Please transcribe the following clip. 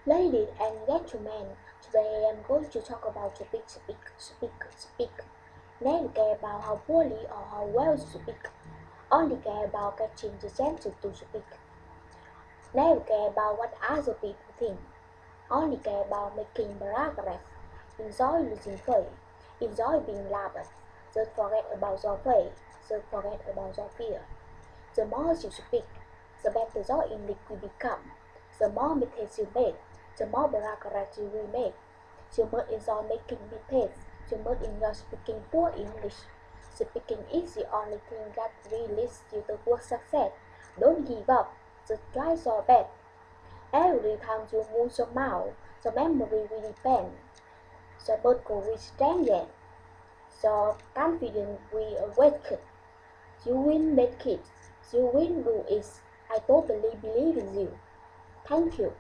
Ladies and gentlemen, today I'm going to talk about speak. Never care about how poorly or how well you speak. Only care about catching the sentence to speak. Never care about what other people think. Only care about making paragraph. Enjoy losing faith. Enjoy being laughed at. Just forget about your faith. Just forget about your fear. The more you speak, the better your English will become. The more mistakes you make, the more paragraphs you will make. You must enjoy making mistakes. You must enjoy speaking poor English. Speaking is the only thing that will lead you to good success. Don't give up. Just try your best. Every time you move your mouth, the memory will depend. The vocal will strengthen. Your confidence will awaken. You will make it. You will do it. I totally believe in you. Thank you.